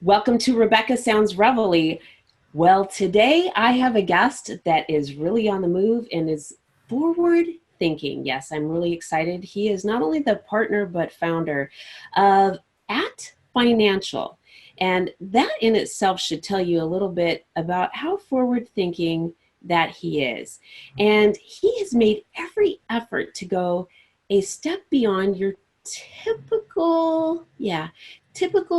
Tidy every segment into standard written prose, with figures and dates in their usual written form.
Welcome to Rebecca Sounds Reveille. Well, today I have a guest that is really on the move and is forward thinking. Yes, I'm really excited. He is not only the partner but founder of At Financial. And that in itself should tell you a little bit about how forward thinking that he is. And he has made every effort to go a step beyond your typical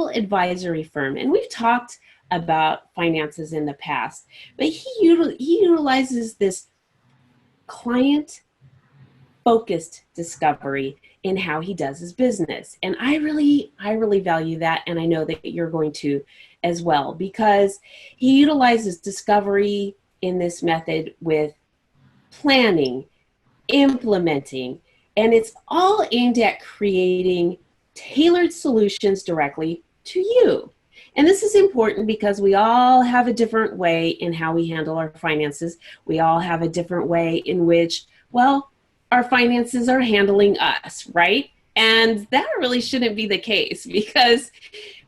advisory firm. And we've talked about finances in the past, but he utilizes this client-focused discovery in how he does his business. And I really value that, and I know that you're going to as well, because he utilizes discovery in this method with planning, implementing, and it's all aimed at creating tailored solutions directly to you. And this is important because we all have a different way in how we handle our finances. We all have a different way in which, well, our finances are handling us, right? And that really shouldn't be the case, because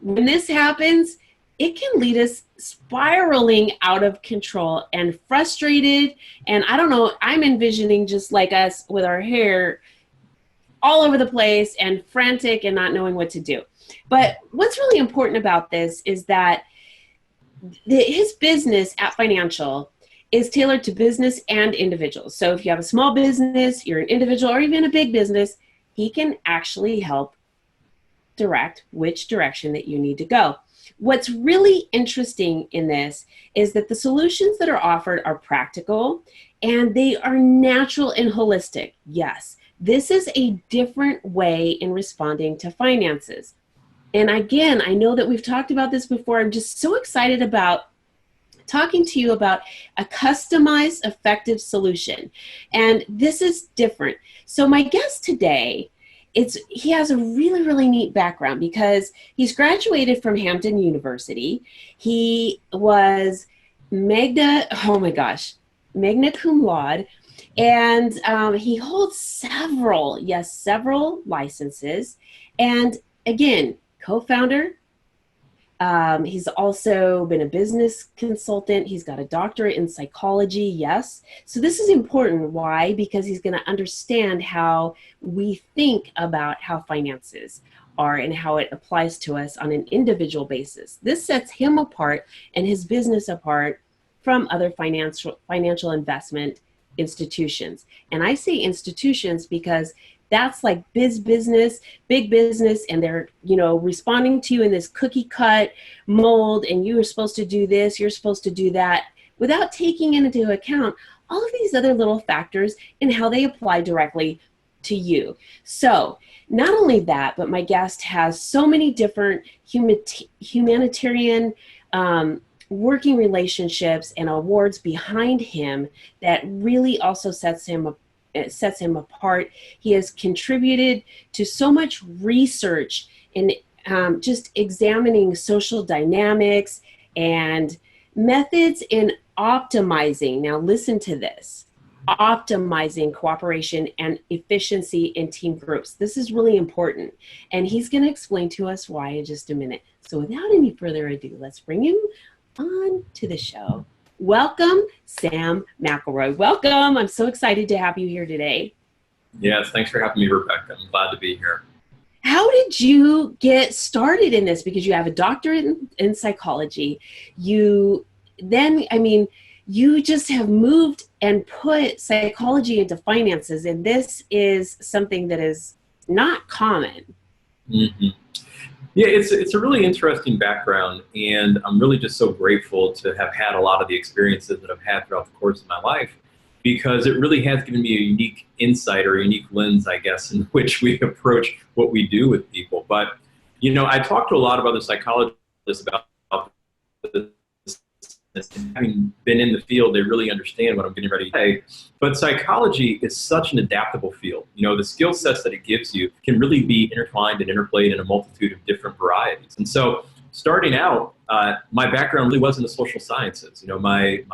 when this happens, it can lead us spiraling out of control and frustrated. And I don't know, I'm envisioning just like us with our hair all over the place and frantic and not knowing what to do. But what's really important about this is that his business At Financial is tailored to business and individuals. So if you have a small business, you're an individual, or even a big business, he can actually help direct which direction that you need to go. What's really interesting in this is that the solutions that are offered are practical and they are natural and holistic. Yes. This is a different way in responding to finances. And again, I know that we've talked about this before. I'm just so excited about talking to you about a customized, effective solution. And this is different. So my guest today, he has a really neat background because he's graduated from Hampton University. He was magna cum laude. And he holds several licenses. And again, co-founder. He's also been a business consultant. He's got a doctorate in psychology. Yes. So this is important. Why? Because he's going to understand how we think about how finances are and how it applies to us on an individual basis. This sets him apart and his business apart from other financial investment institutions. And I say institutions because that's like big business, and they're, responding to you in this cookie cut mold, and you are supposed to do this, you're supposed to do that, without taking into account all of these other little factors and how they apply directly to you. So not only that, but my guest has so many different humanitarian working relationships and awards behind him that really also sets him apart. He has contributed to so much research in just examining social dynamics and methods in optimizing. Now listen to this. Optimizing cooperation and efficiency in team groups. This is really important. And he's going to explain to us why in just a minute. So without any further ado, let's bring him on to the show. Welcome, Sam McElroy. Welcome. I'm so excited to have you here today. Yes, thanks for having me, Rebecca. I'm glad to be here. How did you get started in this? Because you have a doctorate in psychology. You just have moved and put psychology into finances, and this is something that is not common. Mm-hmm. Yeah, it's a really interesting background, and I'm really just so grateful to have had a lot of the experiences that I've had throughout the course of my life, because it really has given me a unique insight or a unique lens, I guess, in which we approach what we do with people. But, I talked to a lot of other psychologists about this. Having been in the field, they really understand what I'm getting ready to say. But psychology is such an adaptable field. The skill sets that it gives you can really be intertwined and interplayed in a multitude of different varieties. And so starting out, my background really was in the social sciences. You know, my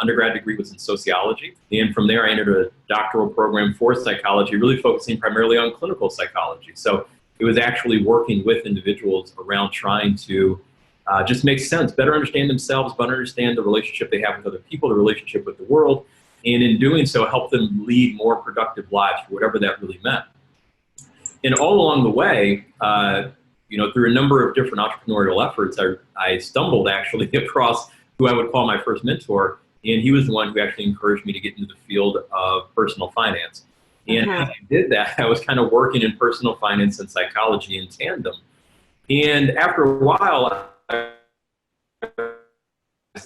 undergrad degree was in sociology, and from there I entered a doctoral program for psychology, really focusing primarily on clinical psychology. So it was actually working with individuals around trying to just make sense, better understand themselves, better understand the relationship they have with other people, the relationship with the world, and in doing so, help them lead more productive lives, whatever that really meant. And all along the way, you know, through a number of different entrepreneurial efforts, I stumbled actually across who I would call my first mentor, and he was the one who actually encouraged me to get into the field of personal finance. And as I did that, I was kind of working in personal finance and psychology in tandem. And after a while,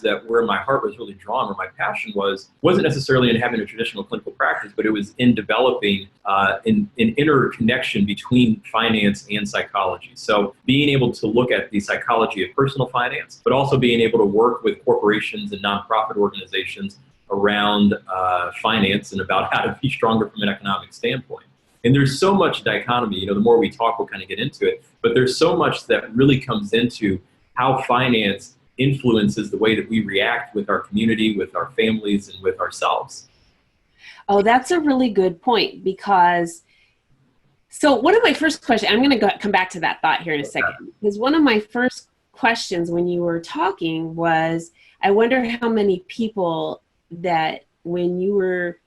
that where my heart was really drawn, where my passion wasn't necessarily in having a traditional clinical practice, but it was in developing an interconnection between finance and psychology. So being able to look at the psychology of personal finance, but also being able to work with corporations and nonprofit organizations around finance and about how to be stronger from an economic standpoint. And there's so much dichotomy, you know, the more we talk, we'll kind of get into it, but there's so much that really comes into how finance influences the way that we react with our community, with our families, and with ourselves. Oh, that's a really good point, because so one of my first questions, I'm going to come back to that thought here in a second, because one of my first questions when you were talking was, I wonder how many people that when you were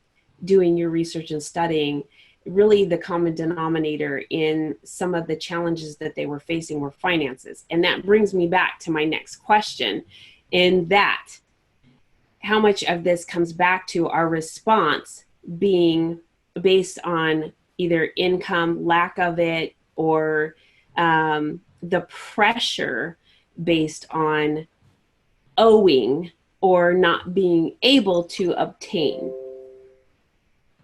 doing your research and studying, really the common denominator in some of the challenges that they were facing were finances. And that brings me back to my next question, in that how much of this comes back to our response being based on either income, lack of it, or the pressure based on owing or not being able to obtain.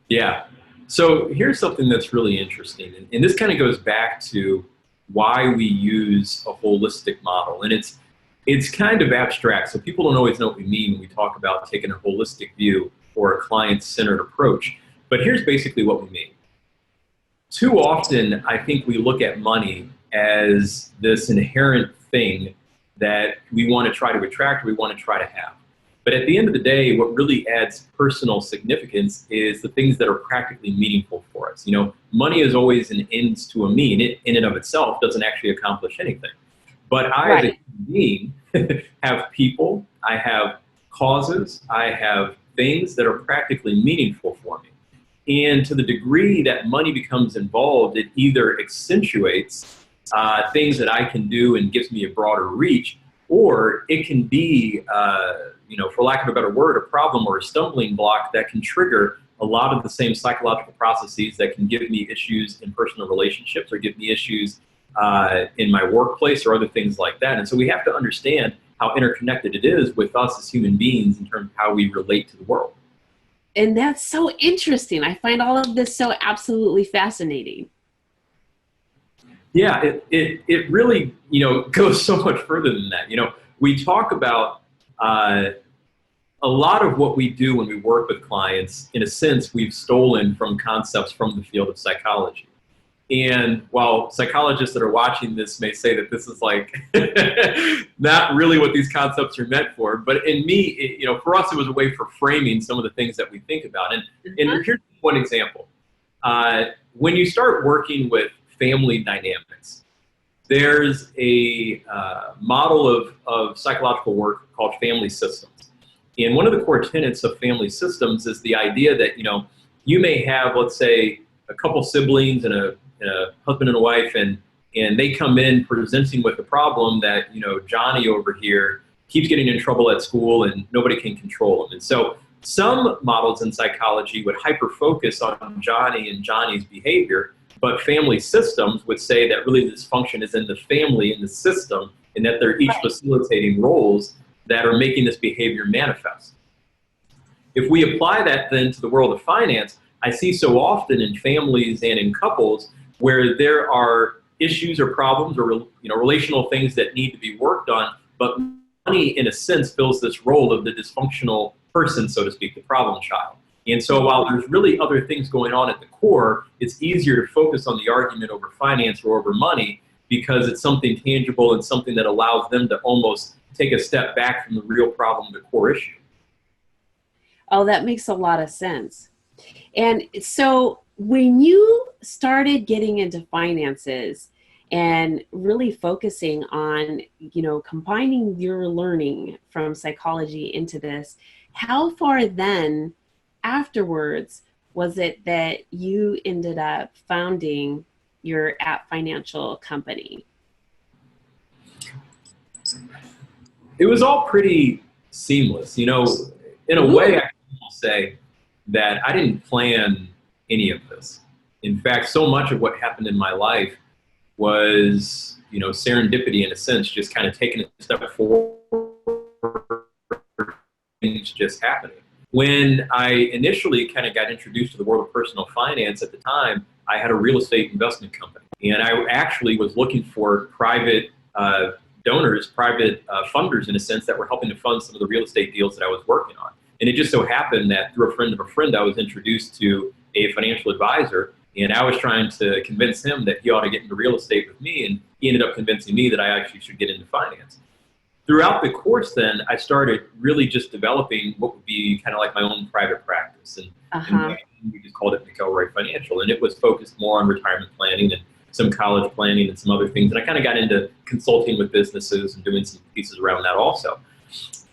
Yeah. So here's something that's really interesting, and this kind of goes back to why we use a holistic model, and it's kind of abstract, so people don't always know what we mean when we talk about taking a holistic view or a client-centered approach, but here's basically what we mean. Too often, I think we look at money as this inherent thing that we want to try to attract, or we want to try to have. But at the end of the day, what really adds personal significance is the things that are practically meaningful for us. You know, money is always an ends to a mean. It in and of itself doesn't actually accomplish anything. But I, as a human being, have people, I have causes, I have things that are practically meaningful for me. And to the degree that money becomes involved, it either accentuates things that I can do and gives me a broader reach, or it can be, you know, for lack of a better word, a problem or a stumbling block that can trigger a lot of the same psychological processes that can give me issues in personal relationships or give me issues in my workplace or other things like that. And so we have to understand how interconnected it is with us as human beings in terms of how we relate to the world. And that's so interesting. I find all of this so absolutely fascinating. Yeah, it really, you know, goes so much further than that. You know, we talk about a lot of what we do when we work with clients, in a sense, we've stolen from concepts from the field of psychology. And while psychologists that are watching this may say that this is like not really what these concepts are meant for, but in me, you know, for us, it was a way for framing some of the things that we think about. And here's one example. When you start working with family dynamics, there's a model of psychological work called family systems. And one of the core tenets of family systems is the idea that, you know, you may have, let's say, a couple siblings and a husband and a wife, and they come in presenting with a problem that, you know, Johnny over here keeps getting in trouble at school and nobody can control him. And so some models in psychology would hyper-focus on Johnny and Johnny's behavior, but family systems would say that really this function is in the family, in the system, and that they're each facilitating roles that are making this behavior manifest. If we apply that then to the world of finance, I see so often in families and in couples where there are issues or problems or, you know, relational things that need to be worked on, but money in a sense fills this role of the dysfunctional person, so to speak, the problem child. And so while there's really other things going on at the core, it's easier to focus on the argument over finance or over money because it's something tangible and something that allows them to almost take a step back from the real problem, the core issue. Oh, that makes a lot of sense. And so when you started getting into finances and really focusing on, combining your learning from psychology into this, how far then afterwards was it that you ended up founding your app financial company? It was all pretty seamless. In a Ooh. way, I can say that I didn't plan any of this. In fact, so much of what happened in my life was, serendipity in a sense, just kind of taking a step forward, things just happening. When I initially kind of got introduced to the world of personal finance at the time, I had a real estate investment company. And I actually was looking for private donors, private funders in a sense, that were helping to fund some of the real estate deals that I was working on. And it just so happened that through a friend of a friend, I was introduced to a financial advisor, and I was trying to convince him that he ought to get into real estate with me, and he ended up convincing me that I actually should get into finance. Throughout the course then, I started really just developing what would be kind of like my own private practice. And we just called it McElroy Financial, and it was focused more on retirement planning and some college planning and some other things. And I kind of got into consulting with businesses and doing some pieces around that also.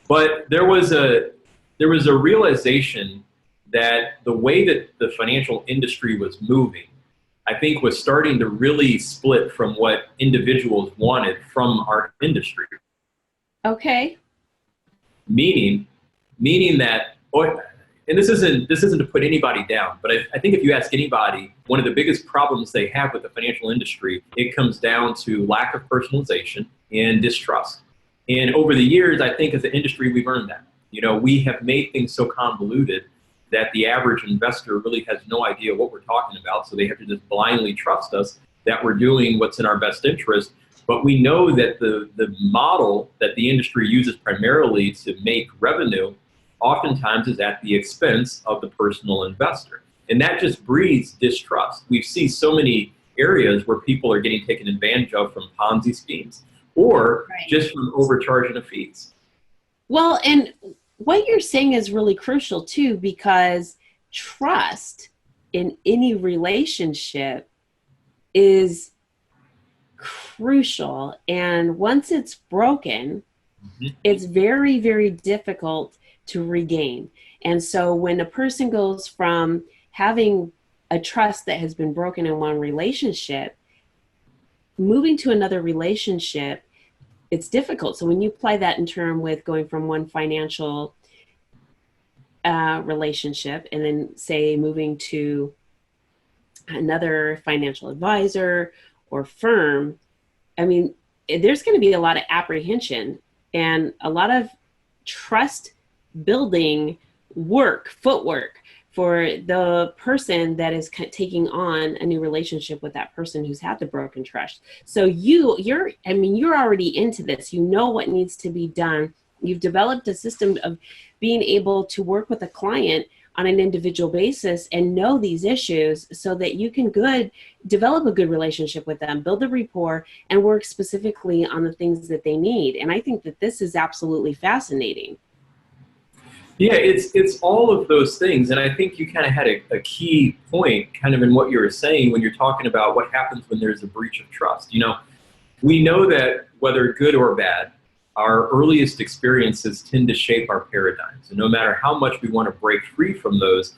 But there was a realization that the way that the financial industry was moving, I think, was starting to really split from what individuals wanted from our industry. Okay. Meaning that, and this isn't to put anybody down, but I think if you ask anybody, one of the biggest problems they have with the financial industry, it comes down to lack of personalization and distrust. And over the years, I think as an industry, we've earned that. We have made things so convoluted that the average investor really has no idea what we're talking about. So they have to just blindly trust us that we're doing what's in our best interest. But we know that the model that the industry uses primarily to make revenue oftentimes is at the expense of the personal investor. And that just breeds distrust. We see so many areas where people are getting taken advantage of from Ponzi schemes or just from overcharging of fees. Well, and what you're saying is really crucial too, because trust in any relationship is crucial. And once it's broken, it's very, very difficult to regain. And so when a person goes from having a trust that has been broken in one relationship, moving to another relationship, it's difficult. So when you apply that in term with going from one financial relationship and then say moving to another financial advisor or firm, I mean, there's going to be a lot of apprehension and a lot of trust building footwork for the person that is taking on a new relationship with that person who's had the broken trust. So you're already into this. You know what needs to be done. You've developed a system of being able to work with a client on an individual basis and know these issues so that you can develop a good relationship with them, build a rapport, and work specifically on the things that they need. And I think that this is absolutely fascinating. Yeah, it's all of those things. And I think you kind of had a key point kind of in what you were saying when you're talking about what happens when there's a breach of trust. We know that whether good or bad, our earliest experiences tend to shape our paradigms. And no matter how much we want to break free from those,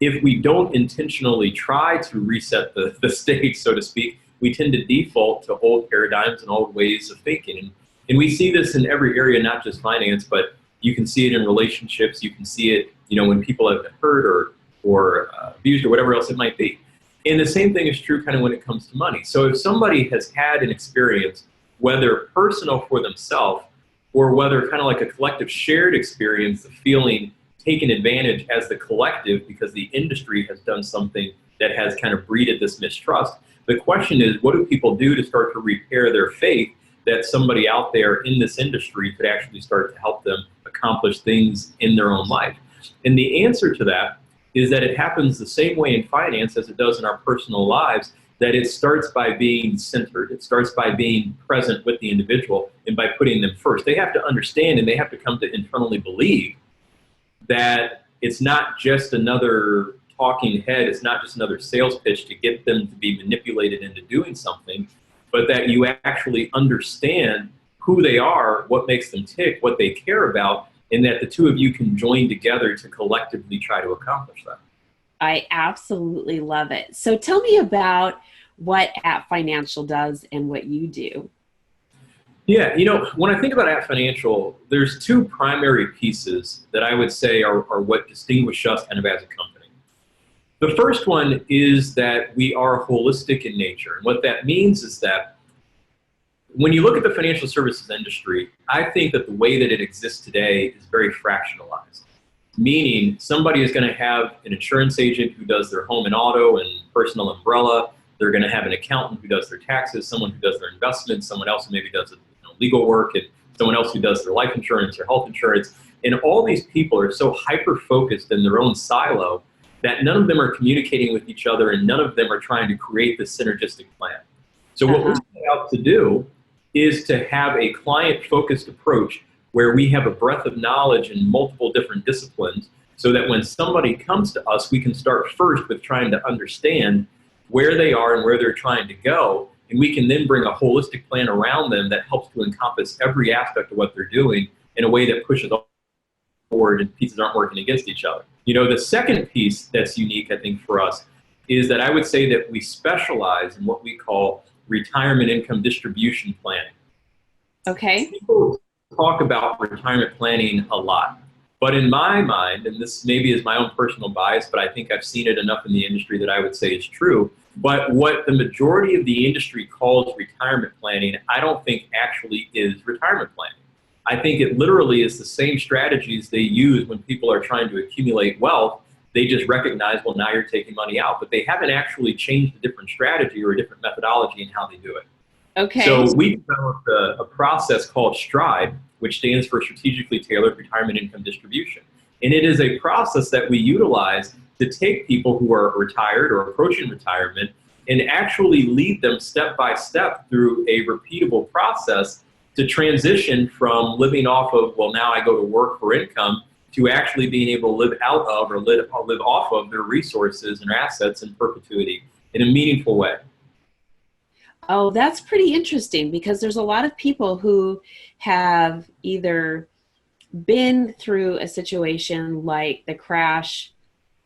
if we don't intentionally try to reset the stage, so to speak, we tend to default to old paradigms and old ways of thinking. And we see this in every area, not just finance, but you can see it in relationships. You can see it, when people have been hurt or abused or whatever else it might be. And the same thing is true kind of when it comes to money. So if somebody has had an experience, whether personal for themselves or whether kind of like a collective shared experience of feeling taken advantage as the collective because the industry has done something that has kind of breeded this mistrust, the question is, what do people do to start to repair their faith that somebody out there in this industry could actually start to help them accomplish things in their own life? And the answer to that is that it happens the same way in finance as it does in our personal lives, that it starts by being centered. It starts by being present with the individual and by putting them first. They have to understand and they have to come to internally believe that it's not just another talking head, it's not just another sales pitch to get them to be manipulated into doing something, but that you actually understand who they are, what makes them tick, what they care about, and that the two of you can join together to collectively try to accomplish that. I absolutely love it. So tell me about what App Financial does and what you do. Yeah, when I think about App Financial, there's two primary pieces that I would say are what distinguish us kind of as a company. The first one is that we are holistic in nature. And what that means is that when you look at the financial services industry, I think that the way that it exists today is very fractionalized. Meaning somebody is going to have an insurance agent who does their home and auto and personal umbrella. They're going to have an accountant who does their taxes, someone who does their investments, someone else who maybe does legal work, and someone else who does their life insurance or health insurance. And all these people are so hyper-focused in their own silo that none of them are communicating with each other and none of them are trying to create this synergistic plan. So what we're set out to do is to have a client-focused approach where we have a breadth of knowledge in multiple different disciplines so that when somebody comes to us, we can start first with trying to understand where they are and where they're trying to go, and we can then bring a holistic plan around them that helps to encompass every aspect of what they're doing in a way that pushes forward and pieces aren't working against each other. The second piece that's unique, I think, for us is that I would say that we specialize in what we call retirement income distribution planning. Okay. People talk about retirement planning a lot. But in my mind, and this maybe is my own personal bias, but I think I've seen it enough in the industry that I would say is true, but what the majority of the industry calls retirement planning, I don't think actually is retirement planning. I think it literally is the same strategies they use when people are trying to accumulate wealth. They just recognize, well, now you're taking money out, but they haven't actually changed a different strategy or a different methodology in how they do it. Okay. So we developed a process called STRIDE, which stands for Strategically Tailored Retirement Income Distribution. And it is a process that we utilize to take people who are retired or approaching retirement and actually lead them step by step through a repeatable process to transition from living off of, well, now I go to work for income, to actually being able to live out of or live off of their resources and assets in perpetuity in a meaningful way. Oh, that's pretty interesting because there's a lot of people who have either been through a situation like the crash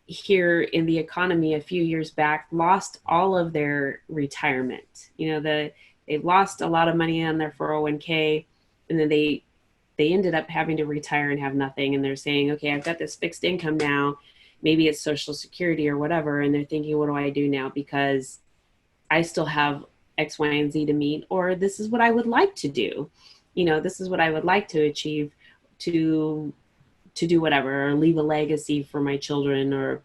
here in the economy a few years back, lost all of their retirement. They lost a lot of money on their 401k, and then they ended up having to retire and have nothing. And they're saying, okay, I've got this fixed income now. Maybe it's Social Security or whatever. And they're thinking, what do I do now? Because I still have X, Y, and Z to meet, or this is what I would like to do. This is what I would like to achieve to do whatever, or leave a legacy for my children, or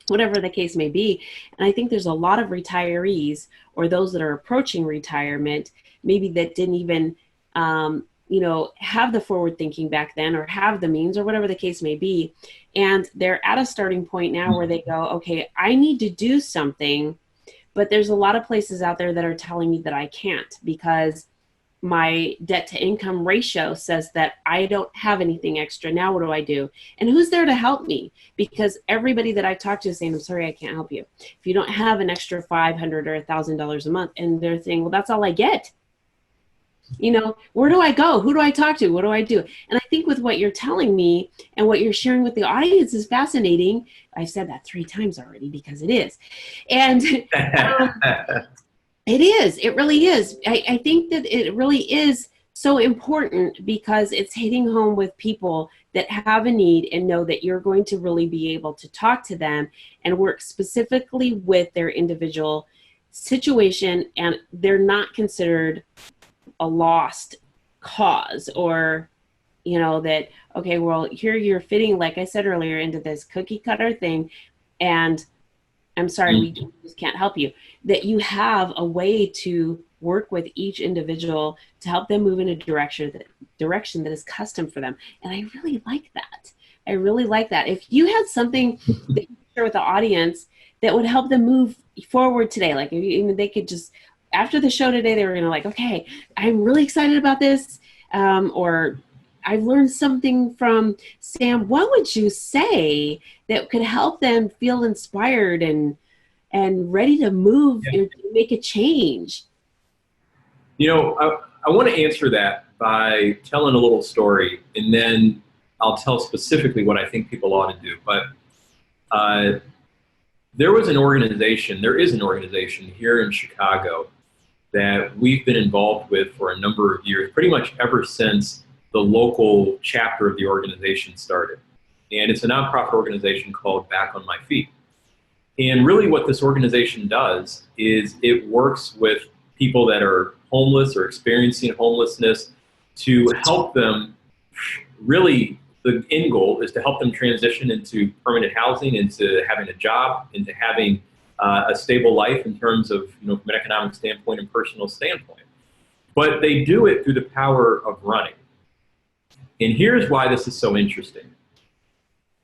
whatever the case may be. And I think there's a lot of retirees or those that are approaching retirement, maybe that didn't even, have the forward thinking back then, or have the means, or whatever the case may be. And they're at a starting point now where they go, okay, I need to do something. But there's a lot of places out there that are telling me that I can't because my debt to income ratio says that I don't have anything extra. Now what do I do? And who's there to help me? Because everybody that I talk to is saying, I'm sorry, I can't help you. If you don't have an extra $500 or $1,000 a month, and they're saying, well, that's all I get. Where do I go? Who do I talk to? What do I do? And I think with what you're telling me and what you're sharing with the audience is fascinating. I've said that 3 times already because it is. And it is. It really is. I think that it really is so important because it's hitting home with people that have a need and know that you're going to really be able to talk to them and work specifically with their individual situation, and they're not considered a lost cause, or that, okay, well, here you're fitting, like I said earlier, into this cookie cutter thing, and I'm sorry, we just can't help you. That you have a way to work with each individual to help them move in a direction that is custom for them. And I really like that. If you had something that you could share with the audience that would help them move, forward today, like if they could just, after the show today, they were going to like, okay, I'm really excited about this. Or I've learned something from Sam. What would you say that could help them feel inspired and ready to move and make a change? You know, I want to answer that by telling a little story, and then I'll tell specifically what I think people ought to do. But there is an organization here in Chicago that we've been involved with for a number of years, pretty much ever since the local chapter of the organization started. And it's a nonprofit organization called Back on My Feet. And really what this organization does is it works with people that are homeless or experiencing homelessness to help them. Really, the end goal is to help them transition into permanent housing, into having a job, into having a stable life in terms of, from an economic standpoint and personal standpoint. But they do it through the power of running. And here's why this is so interesting.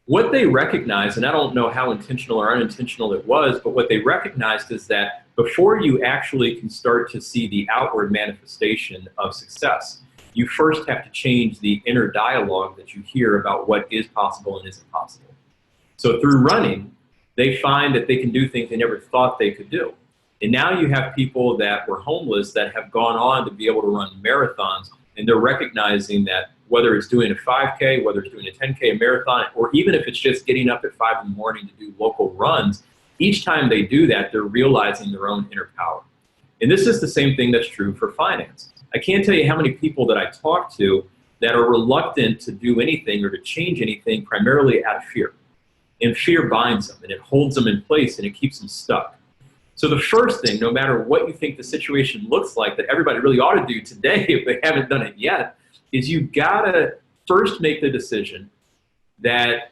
What they recognized, and I don't know how intentional or unintentional it was, but what they recognized is that before you actually can start to see the outward manifestation of success, you first have to change the inner dialogue that you hear about what is possible and isn't possible. So through running, they find that they can do things they never thought they could do. And now you have people that were homeless that have gone on to be able to run marathons, and they're recognizing that whether it's doing a 5K, whether it's doing a 10K, a marathon, or even if it's just getting up at 5 in the morning to do local runs, each time they do that, they're realizing their own inner power. And this is the same thing that's true for finance. I can't tell you how many people that I talk to that are reluctant to do anything or to change anything primarily out of fear. And fear binds them, and it holds them in place, and it keeps them stuck. So the first thing, no matter what you think the situation looks like, that everybody really ought to do today, if they haven't done it yet, is you gotta first make the decision that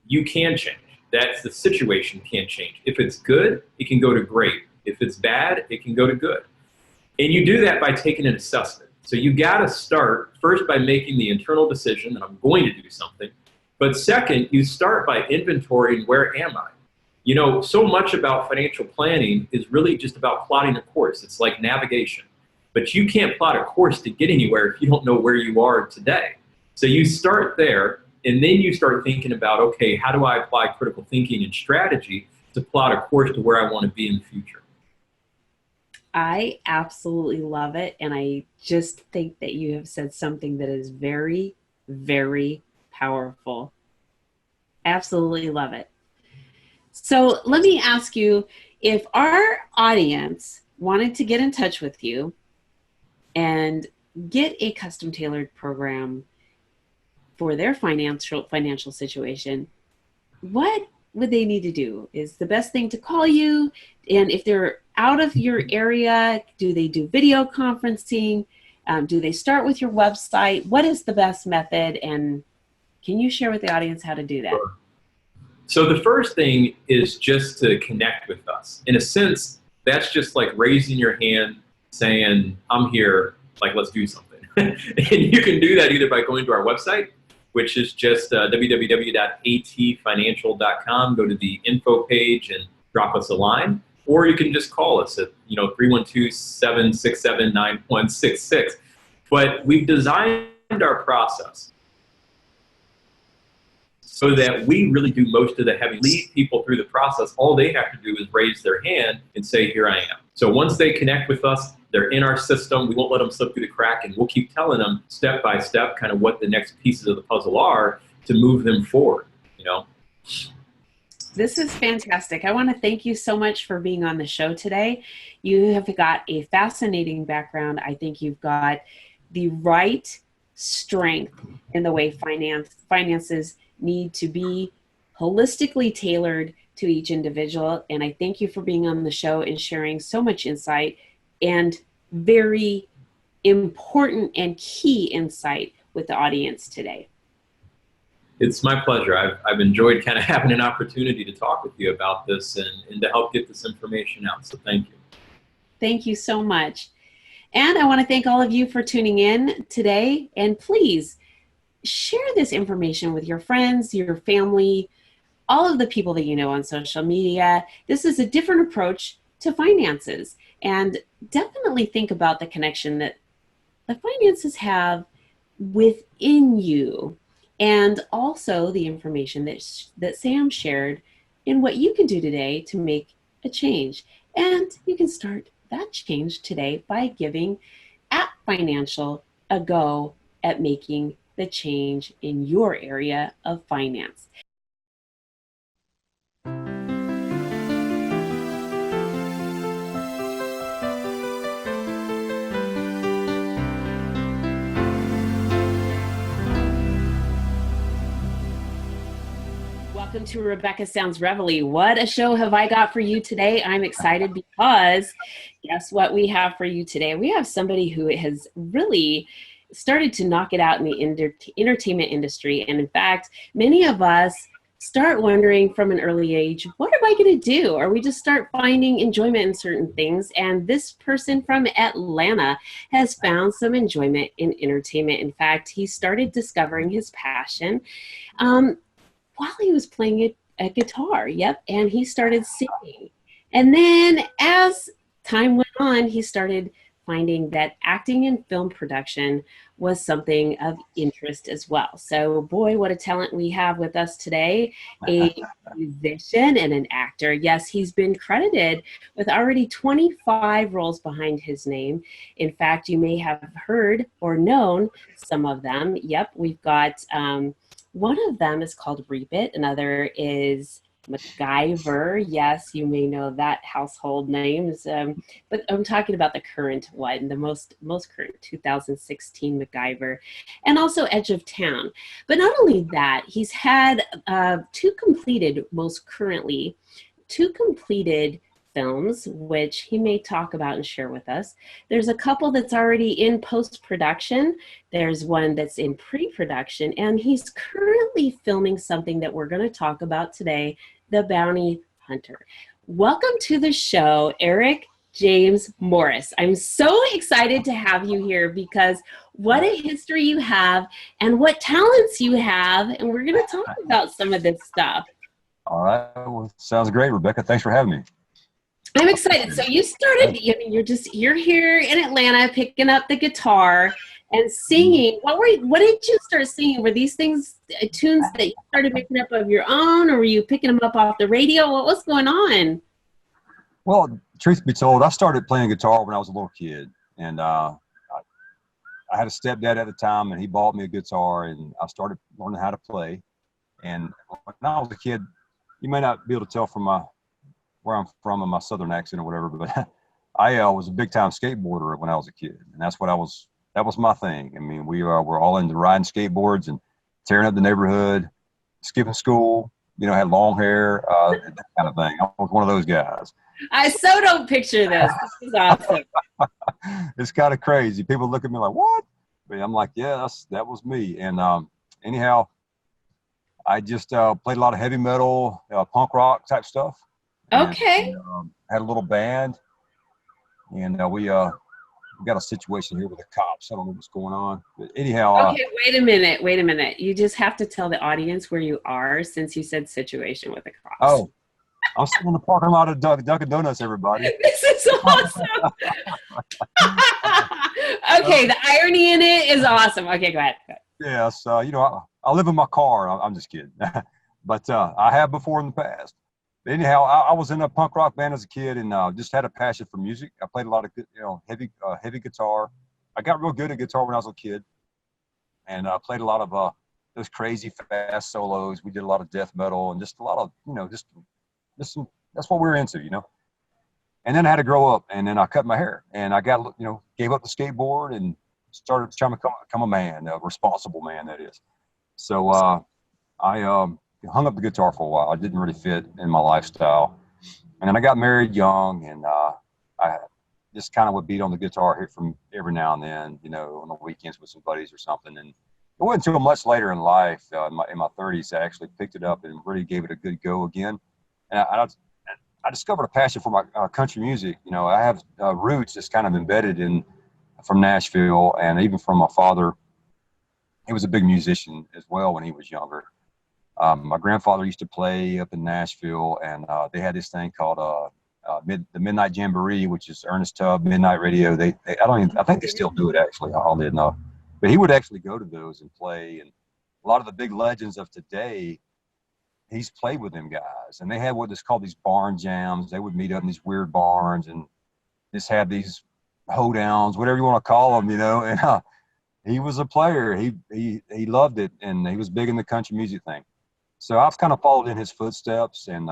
you can change, that the situation can change. If it's good, it can go to great. If it's bad, it can go to good. And you do that by taking an assessment. So you gotta start first by making the internal decision that I'm going to do something. But second, you start by inventorying, where am I? So much about financial planning is really just about plotting a course. It's like navigation. But you can't plot a course to get anywhere if you don't know where you are today. So you start there, and then you start thinking about, okay, how do I apply critical thinking and strategy to plot a course to where I want to be in the future? I absolutely love it. And I just think that you have said something that is very, very powerful. Absolutely love it. So let me ask you, if our audience wanted to get in touch with you and get a custom tailored program for their financial situation, what would they need to do? Is the best thing to call you? And if they're out of your area, do they do video conferencing? Do they start with your website? What is the best method? And can you share with the audience how to do that? Sure. So the first thing is just to connect with us. In a sense, that's just like raising your hand saying, I'm here, like, let's do something. And you can do that either by going to our website, which is just www.atfinancial.com. Go to the info page and drop us a line. Or you can just call us at 312-767-9166. But we've designed our process so that we really do most of the heavy, lead people through the process. All they have to do is raise their hand and say, here I am. So once they connect with us, they're in our system. We won't let them slip through the crack, and we'll keep telling them step by step kind of what the next pieces of the puzzle are to move them forward, This is fantastic. I want to thank you so much for being on the show today. You have got a fascinating background. I think you've got the right strength in the way finances need to be holistically tailored to each individual. And I thank you for being on the show and sharing so much insight and very important and key insight with the audience today. It's my pleasure. I've enjoyed kind of having an opportunity to talk with you about this and to help get this information out. So thank you. Thank you so much. And I want to thank all of you for tuning in today. And please share this information with your friends, your family, all of the people that you know on social media. This is a different approach to finances. And definitely think about the connection that the finances have within you, and also the information that Sam shared in what you can do today to make a change. And you can start that change today by giving at Financial a go at making the change in your area of finance. Welcome to Rebecca Sounds Reveille. What a show have I got for you today? I'm excited because guess what we have for you today? We have somebody who has really started to knock it out in the entertainment industry. And in fact, many of us start wondering from an early age, what am I going to do? Or we just start finding enjoyment in certain things. And this person from Atlanta has found some enjoyment in entertainment. In fact, he started discovering his passion while he was playing a guitar. Yep. And he started singing. And then as time went on, he started finding that acting and film production was something of interest as well. So boy, what a talent we have with us today, a musician and an actor. Yes, he's been credited with already 25 roles behind his name. In fact, you may have heard or known some of them. Yep, we've got one of them is called Reap It. Another is MacGyver. Yes, you may know that household names. But I'm talking about the current one, the most current 2016 MacGyver, and also Edge of Town. But not only that, he's had two completed films, which he may talk about and share with us. There's a couple that's already in post-production. There's one that's in pre-production, and he's currently filming something that we're going to talk about today, The Bounty Hunter. Welcome to the show, Erik James Morris. I'm so excited to have you here because what a history you have and what talents you have, and we're going to talk about some of this stuff. All right. Well, sounds great, Rebecca. Thanks for having me. I'm excited. So you started, you're here in Atlanta picking up the guitar and singing. What did you start singing? Were these things tunes that you started making up of your own, or were you picking them up off the radio? What was going on? Well, truth be told, I started playing guitar when I was a little kid, and I had a stepdad at the time, and he bought me a guitar, and I started learning how to play. And when I was a kid, you may not be able to tell from where I'm from and my southern accent or whatever, but I was a big time skateboarder when I was a kid, and that was my thing. I mean, we're all into riding skateboards and tearing up the neighborhood, skipping school, had long hair, that kind of thing. I was one of those guys. I so don't picture this. This is awesome. It's kind of crazy. People look at me like, what? But I'm like, yeah, that was me. And anyhow, I just played a lot of heavy metal, punk rock type stuff. Okay. And, had a little band, and we got a situation here with the cops. I don't know what's going on, but anyhow. Okay, wait a minute. You just have to tell the audience where you are since you said situation with the cops. Oh, I'm still in the parking lot of Dunkin Donuts, everybody. This is awesome. Okay, the irony in it is awesome. Okay, go ahead. Yes, I live in my car. I'm just kidding, but I have before in the past. Anyhow, I was in a punk rock band as a kid, and just had a passion for music. I played a lot of heavy guitar. I got real good at guitar when I was a kid, and played a lot of those crazy fast solos. We did a lot of death metal and just a lot of just that's what we were into, And then I had to grow up, and then I cut my hair, and I got gave up the skateboard and started trying to become a man, a responsible man, that is. So I hung up the guitar for a while. It didn't really fit in my lifestyle. And then I got married young, and I just kind of would beat on the guitar here from every now and then, on the weekends with some buddies or something. And it wasn't until much later in life, in my 30s, I actually picked it up and really gave it a good go again. And I discovered a passion for my country music. I have roots that's kind of embedded from Nashville, and even from my father. He was a big musician as well when he was younger. My grandfather used to play up in Nashville, and they had this thing called the Midnight Jamboree, which is Ernest Tubb Midnight Radio. I think they still do it actually, oddly enough. But he would actually go to those and play. And a lot of the big legends of today, he's played with them guys. And they had what is called these barn jams. They would meet up in these weird barns and just have these hoedowns, whatever you want to call them, And he was a player. He loved it, and he was big in the country music thing. So I've kind of followed in his footsteps, and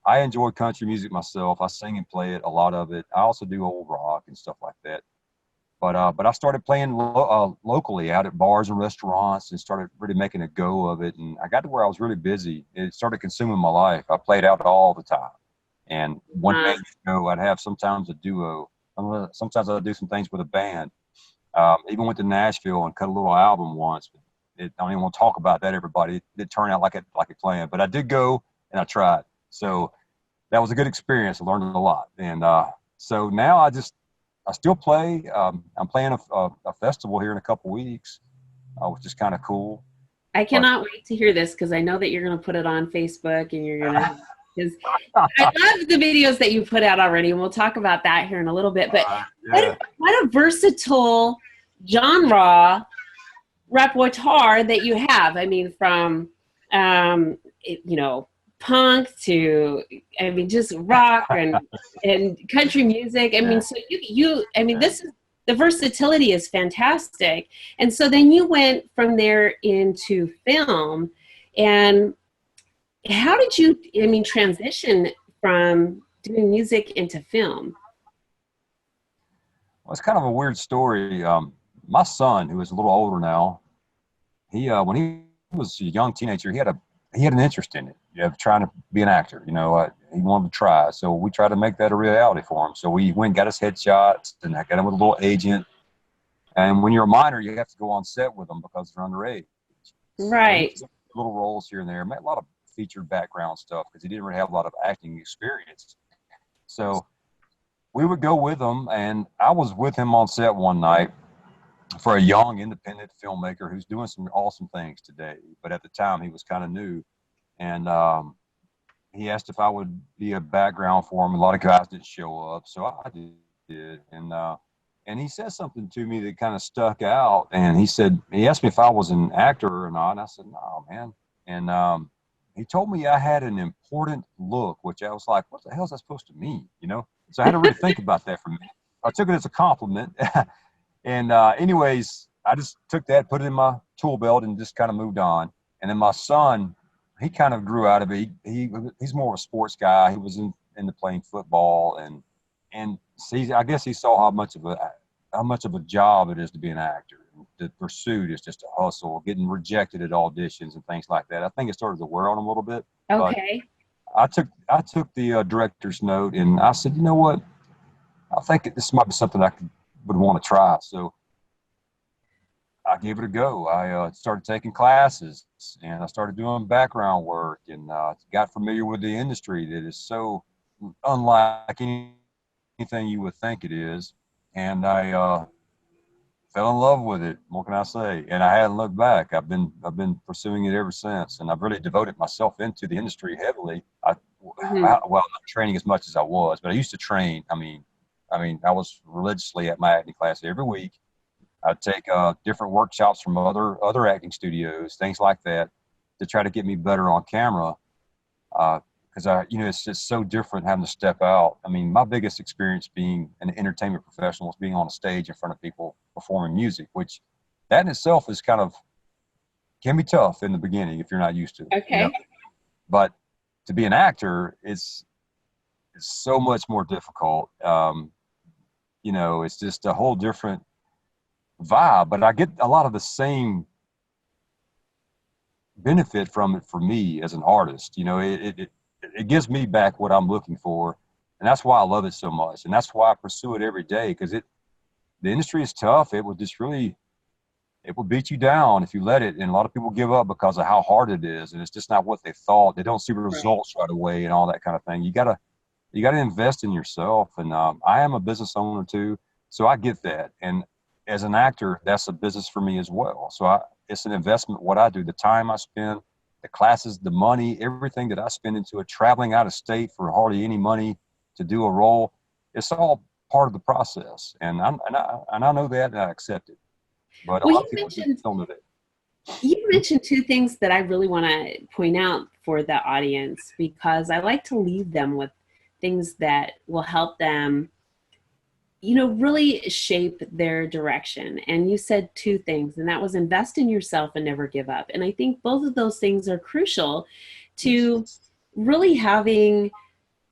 I enjoy country music myself. I sing and play it, a lot of it. I also do old rock and stuff like that. But I started playing locally out at bars and restaurants and started really making a go of it. And I got to where I was really busy. It started consuming my life. I played out all the time. And one man show, I'd have sometimes a duo. Sometimes I'd do some things with a band. Even went to Nashville and cut a little album once. I don't even want to talk about that, everybody. It didn't turn out like it planned. But I did go and I tried. So that was a good experience. I learned a lot. And so now I still play. I'm playing a festival here in a couple weeks, which is kind of cool. I cannot wait to hear this because I know that you're going to put it on Facebook and you're going to, because I love the videos that you put out already, and we'll talk about that here in a little bit. But what a versatile genre repertoire that you have. I mean, from, punk to, just rock and country music. I mean, so this is, the versatility is fantastic. And so then you went from there into film. And how did you, transition from doing music into film? Well, it's kind of a weird story. My son, who is a little older now, he when he was a young teenager, he had an interest in it, trying to be an actor. He wanted to try. So we tried to make that a reality for him. So we went and got his headshots, and I got him with a little agent. And when you're a minor, you have to go on set with them because they're underage. Right. So little roles here and there. Made a lot of featured background stuff because he didn't really have a lot of acting experience. So we would go with him, and I was with him on set one night for a young independent filmmaker who's doing some awesome things today. But at the time, he was kind of new. And he asked if I would be a background for him. A lot of guys didn't show up, so I did. And he said something to me that kind of stuck out. And he asked me if I was an actor or not. And I said, no, man. And he told me I had an important look, which I was like, what the hell is that supposed to mean? So I had to really think about that for me. I took it as a compliment. And anyways, I just took that, put it in my tool belt, and just kind of moved on. And then my son, he kind of grew out of it. He's more of a sports guy. He was into playing football, and see, I guess he saw how much of a job it is to be an actor. The pursuit is just a hustle, getting rejected at auditions and things like that. I think it started to wear on him a little bit. Okay. But I took the director's note, and I said, you know what? I think this might be something I would want to try. So I gave it a go. I started taking classes, and I started doing background work, and got familiar with the industry that is so unlike anything you would think it is. And I fell in love with it. What can I say? And I hadn't looked back. I've been pursuing it ever since, and I've really devoted myself into the industry heavily. Well, not training as much as I was, but I used to train. I mean, I was religiously at my acting class every week. I'd take different workshops from other acting studios, things like that, to try to get me better on camera. Because it's just so different having to step out. I mean, my biggest experience being an entertainment professional is being on a stage in front of people performing music, which that in itself is can be tough in the beginning if you're not used to it. Okay. But to be an actor, it's so much more difficult. It's just a whole different vibe, but I get a lot of the same benefit from it for me as an artist. It gives me back what I'm looking for, and that's why I love it so much, and that's why I pursue it every day, because the industry is tough. It will beat you down if you let it, and a lot of people give up because of how hard it is, and it's just not what they thought. They don't see the results right away and all that kind of thing. You gotta invest in yourself, and I am a business owner too, so I get that. And as an actor, that's a business for me as well. So it's an investment, what I do, the time I spend, the classes, the money, everything that I spend into it, traveling out of state for hardly any money, to do a role. It's all part of the process, and I know that, and I accept it. But a Well, lot you of people mentioned don't know that. you mentioned two things that I really want to point out for the audience, because I like to leave them with things that will help them, really shape their direction. And you said two things, and that was invest in yourself and never give up. And I think both of those things are crucial to really having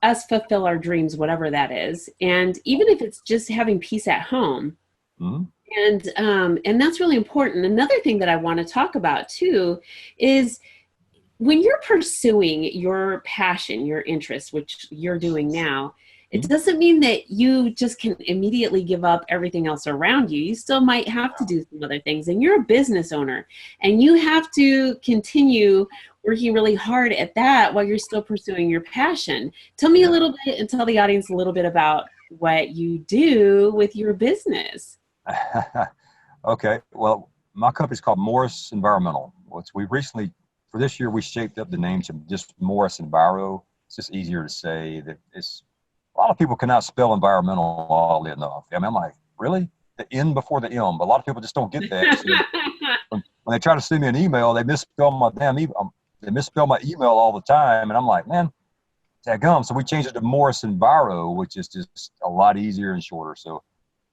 us fulfill our dreams, whatever that is. And even if it's just having peace at home. Mm-hmm. And that's really important. Another thing that I want to talk about too is when you're pursuing your passion, your interest, which you're doing now, it doesn't mean that you just can immediately give up everything else around you. You still might have to do some other things, and you're a business owner, and you have to continue working really hard at that while you're still pursuing your passion. Tell me a little bit, and tell the audience a little bit about what you do with your business. Okay. Well, my company's called Morris Environmental. We recently, for this year, we shaped up the name to just Morris Enviro. It's just easier to say. That it's a lot of people cannot spell environmental oddly enough. I mean, I'm like, really? The N before the M, but a lot of people just don't get that. So when they try to send me an email, they misspell my damn email. They misspell my email all the time, and I'm like, man, dadgum. So we changed it to Morris Enviro, which is just a lot easier and shorter. So,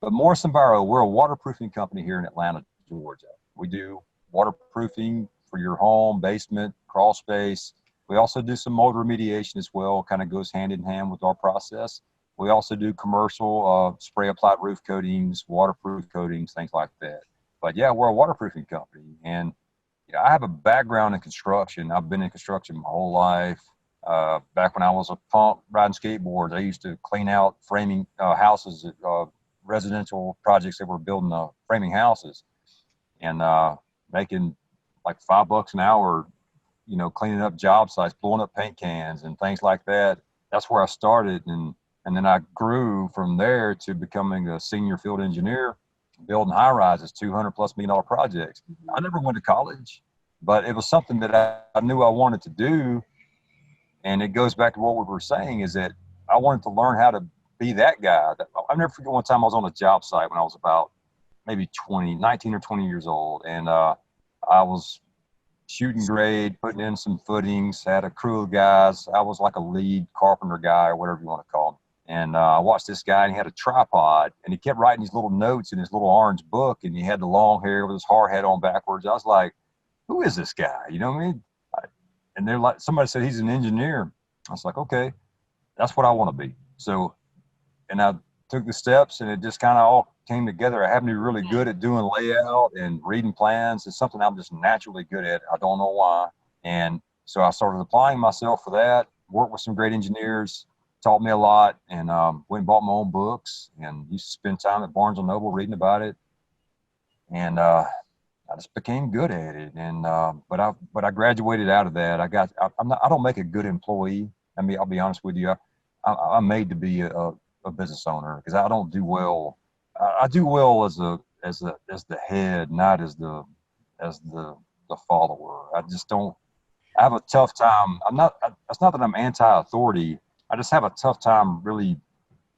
but Morris Enviro, we're a waterproofing company here in Atlanta, Georgia. We do waterproofing for your home, basement, crawl space. We also do some mold remediation as well, kind of goes hand in hand with our process. We also do commercial spray applied roof coatings, waterproof coatings, things like that. But yeah, we're a waterproofing company. And I have a background in construction. I've been in construction my whole life. Back when I was a punk riding skateboards, I used to clean out framing houses at residential projects that were building framing houses, and making like $5 an hour, cleaning up job sites, blowing up paint cans and things like that. That's where I started. And then I grew from there to becoming a senior field engineer, building high rises, $200+ million projects. I never went to college, but it was something that I knew I wanted to do. And it goes back to what we were saying, is that I wanted to learn how to be that guy. I'll never forget one time I was on a job site when I was about maybe 19 or 20 years old. And I was shooting grade, putting in some footings, had a crew of guys. I was like a lead carpenter guy or whatever you want to call him. And I watched this guy, and he had a tripod, and he kept writing these little notes in his little orange book, and he had the long hair with his hard hat on backwards. I was like, who is this guy? You know what I mean? And they're like, somebody said he's an engineer. I was like, okay, that's what I want to be. So, and I took the steps, and it just kind of all came together. I happen to be really good at doing layout and reading plans. It's something I'm just naturally good at. I don't know why. And so I started applying myself for that, worked with some great engineers, taught me a lot, and went and bought my own books and used to spend time at Barnes & Noble reading about it. And I just became good at it. And but I graduated out of that. I don't make a good employee. I mean, I'll be honest with you. I'm made to be a business owner, because I don't do well. I do well as the head, not as the follower. I just don't. I have a tough time. It's not that I'm anti-authority. I just have a tough time really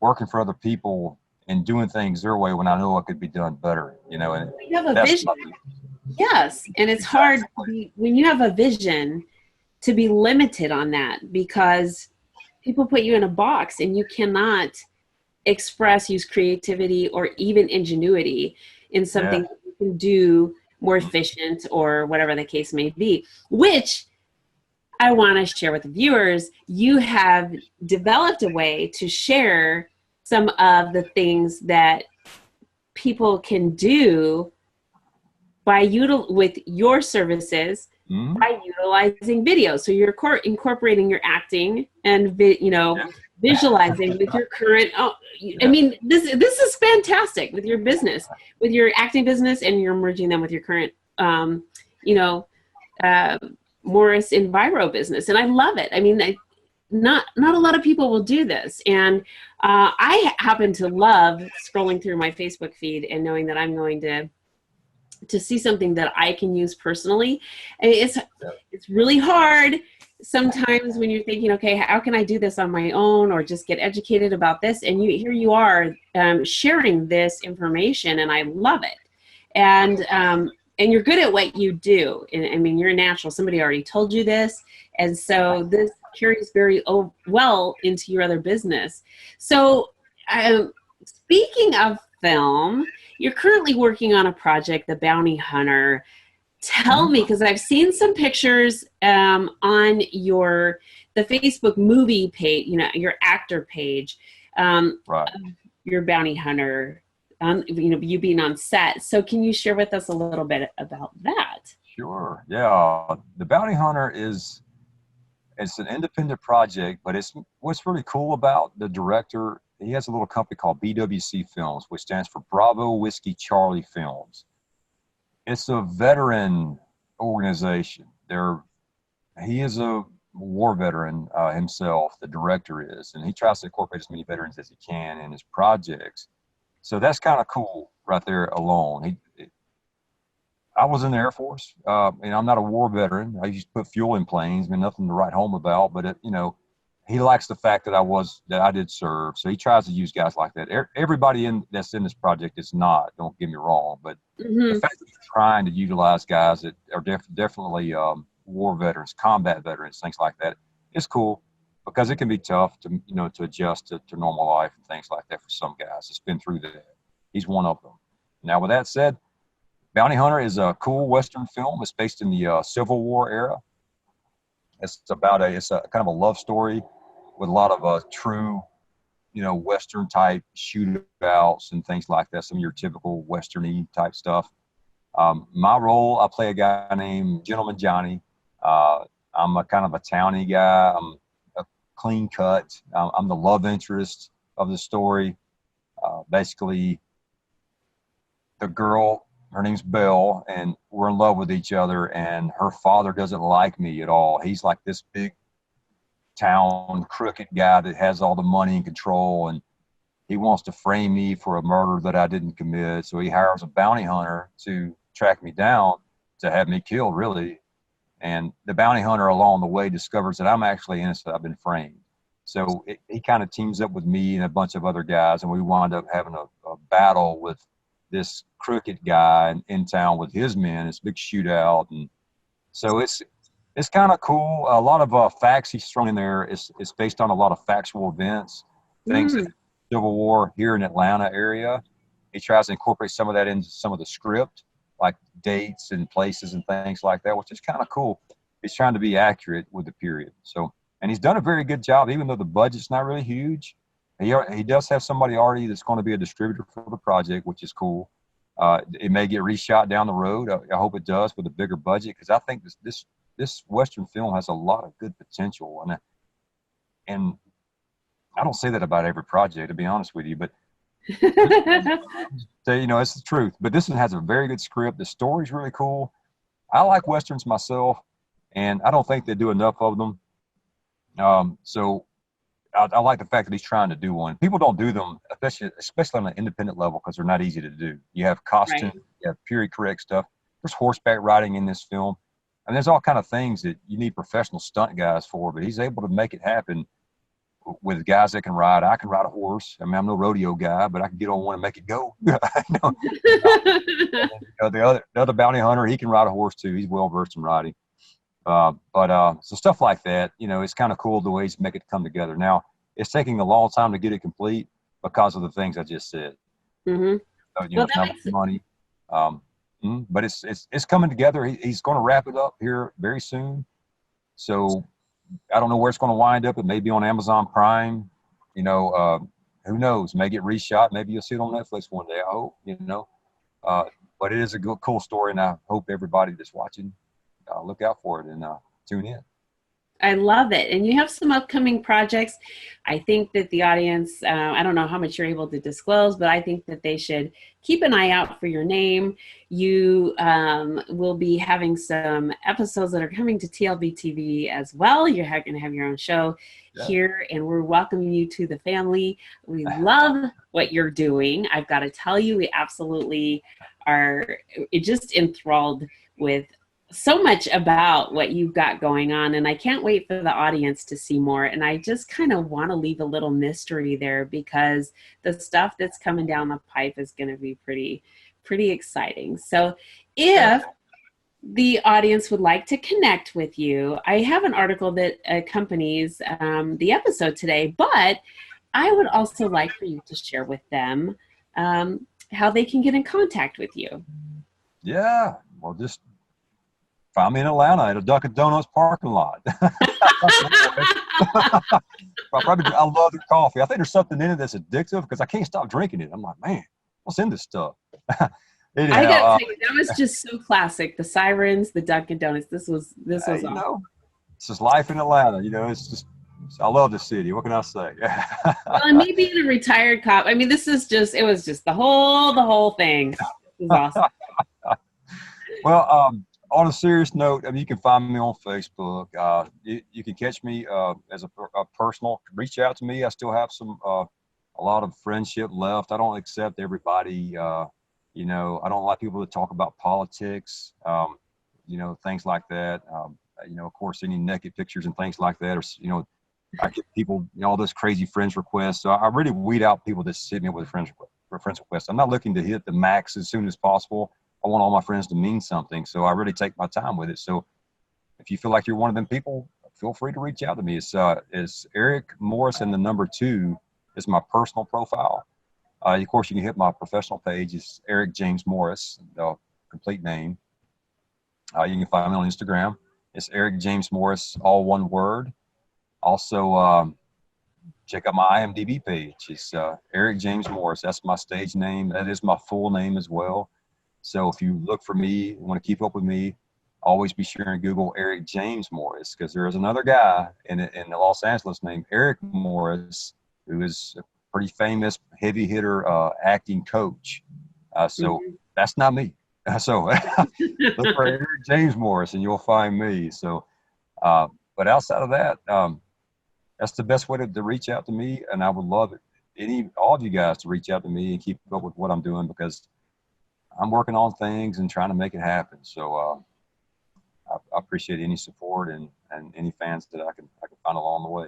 working for other people and doing things their way when I know it could be done better. And you have a vision. Yes, and it's hard when you have a vision to be limited on that, because people put you in a box and you cannot use creativity or even ingenuity in something that you can do more efficient or whatever the case may be, which I want to share with the viewers. You have developed a way to share some of the things that people can do with your services by utilizing video. So you're incorporating your acting and visualizing with your current. I mean, this is fantastic with your business, with your acting business, and you're merging them with your current, Morris Enviro business, and I love it. I mean, not a lot of people will do this, and I happen to love scrolling through my Facebook feed and knowing that I'm going to see something that I can use personally. It's really hard sometimes when you're thinking, okay, how can I do this on my own or just get educated about this? And here you are sharing this information, and I love it. And you're good at what you do. And, I mean, you're natural. Somebody already told you this. And so this carries very well into your other business. So speaking of film, you're currently working on a project, The Bounty Hunter. Tell me, because I've seen some pictures on the Facebook movie page, your actor page, Right. your bounty hunter, you being on set. So can you share with us a little bit about that? Sure. Yeah. The Bounty Hunter it's an independent project, but what's really cool about the director. He has a little company called BWC Films, which stands for Bravo Whiskey Charlie Films. It's a veteran organization. He is a war veteran himself, the director is, and he tries to incorporate as many veterans as he can in his projects. So that's kind of cool right there alone. I was in the Air Force, and I'm not a war veteran. I used to put fuel in planes. I mean, nothing to write home about, but he likes the fact that I did serve. So he tries to use guys like that. Everybody that's in this project is not, don't get me wrong, but the fact that he's trying to utilize guys that are definitely war veterans, combat veterans, things like that, is cool, because it can be tough to adjust to normal life and things like that for some guys. It's been through that. He's one of them. Now, with that said, Bounty Hunter is a cool Western film. It's based in the Civil War era. It's a kind of a love story with a lot of true, Western type shootouts and things like that. Some of your typical Western-y type stuff. My role, I play a guy named Gentleman Johnny. I'm a kind of a towny guy. I'm a clean cut. I'm the love interest of the story. Basically, the girl, her name's Belle, and we're in love with each other, and her father doesn't like me at all. He's like this big town crooked guy that has all the money and control, and he wants to frame me for a murder that I didn't commit. So he hires a bounty hunter to track me down, to have me killed, really. And the bounty hunter along the way discovers that I'm actually innocent. I've been framed. So he kind of teams up with me and a bunch of other guys, and we wind up having a battle with this crooked guy in town with his men. It's a big shootout. And so it's kind of cool. A lot of facts he's thrown in there. It's based on a lot of factual events, things in the Civil War here in Atlanta area. He tries to incorporate some of that into some of the script, like dates and places and things like that, which is kind of cool. He's trying to be accurate with the period. So, and he's done a very good job, even though the budget's not really huge. He does have somebody already that's going to be a distributor for the project, which is cool. It may get reshot down the road. I hope it does with a bigger budget, because I think this Western film has a lot of good potential. And I don't say that about every project, to be honest with you, but so, it's the truth. But this one has a very good script. The story's really cool. I like Westerns myself, and I don't think they do enough of them. So I like the fact that he's trying to do one. People don't do them, especially on an independent level, because they're not easy to do. You have costume, right. You have period correct stuff. There's horseback riding in this film. And there's all kind of things that you need professional stunt guys for, but he's able to make it happen with guys that can ride. I can ride a horse. I mean, I'm no rodeo guy, but I can get on one and make it go. The other bounty hunter, he can ride a horse too. He's well versed in riding. So stuff like that, it's kind of cool the ways to make it come together. Now, it's taking a long time to get it complete because of the things I just said. Mm-hmm. It's not money. But it's coming together. He's going to wrap it up here very soon. So I don't know where it's going to wind up. It may be on Amazon Prime. Who knows? May get reshot. Maybe you'll see it on Netflix one day. I hope. But it is a good, cool story, and I hope everybody that's watching look out for it and tune in. I love it. And you have some upcoming projects. I think that the audience, I don't know how much you're able to disclose, but I think that they should keep an eye out for your name. You will be having some episodes that are coming to TLB TV as well. You're going to have your own show here, and we're welcoming you to the family. We love what you're doing. I've got to tell you, we absolutely are just enthralled with so much about what you've got going on, and I can't wait for the audience to see more. And I just kind of want to leave a little mystery there, because the stuff that's coming down the pipe is going to be pretty exciting. So if the audience would like to connect with you, I have an article that accompanies the episode today, but I would also like for you to share with them how they can get in contact with you. Yeah, well, just find me in Atlanta at a Dunkin Donuts parking lot. I love their coffee. I think there's something in it that's addictive because I can't stop drinking it. I'm like, man, what's in this stuff? Anyhow, I gotta tell you, that was just so classic. The sirens, the Dunkin Donuts. This was awesome. you know, it's just life in Atlanta. You know, it's just, I love the city. What can I say? Well, and me being a retired cop, I mean, it was just the whole thing. It was awesome. Well, on a serious note, I mean, you can find me on Facebook. You can catch me as a personal. Reach out to me. I still have a lot of friendship left. I don't accept everybody. You know, I don't like people that talk about politics. You know, things like that. You know, of course, any naked pictures and things like that, or you know, I get people, you know, all those crazy friends requests. So I really weed out people that sit me with friends requests. I'm not looking to hit the max as soon as possible. I want all my friends to mean something. So I really take my time with it. So if you feel like you're one of them people, feel free to reach out to me. It's Erik Morris, and the number 2 is my personal profile. Of course, you can hit my professional page. It's Erik James Morris, the complete name. You can find me on Instagram. It's Erik James Morris, all one word. Also, check out my IMDb page. It's Erik James Morris. That's my stage name. That is my full name as well. So if you look for me, want to keep up with me, always be sure and Google Erik James Morris, because there is another guy in Los Angeles named Eric Morris, who is a pretty famous heavy hitter acting coach. So that's not me. So look for Erik James Morris and you'll find me. So, but outside of that, that's the best way to reach out to me. And I would love all of you guys to reach out to me and keep up with what I'm doing, because I'm working on things and trying to make it happen. So I appreciate any support and any fans that I can find along the way.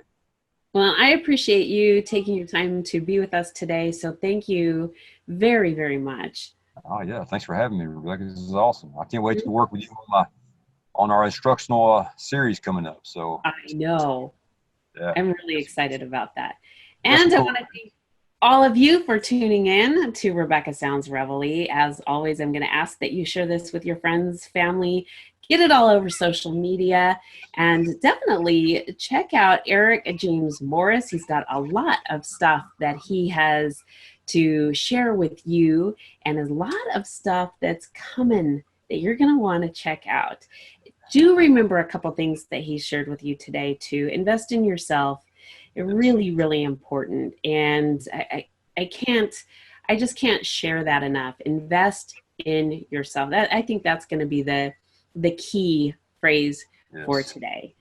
Well, I appreciate you taking your time to be with us today. So thank you very, very much. Oh yeah, thanks for having me, Rebecca. This is awesome. I can't wait to work with you on our instructional series coming up. So I know. Yeah. I'm really excited about that. And I want to thank all of you for tuning in to Rebecca Sounds Reveille. As always, I'm going to ask that you share this with your friends, family, get it all over social media, and definitely check out Erik James Morris. He's got a lot of stuff that he has to share with you, and a lot of stuff that's coming that you're going to want to check out. Do remember a couple things that he shared with you today too. Invest in yourself. Really, really important. And I just can't share that enough. Invest in yourself. I think that's going to be the key phrase for today.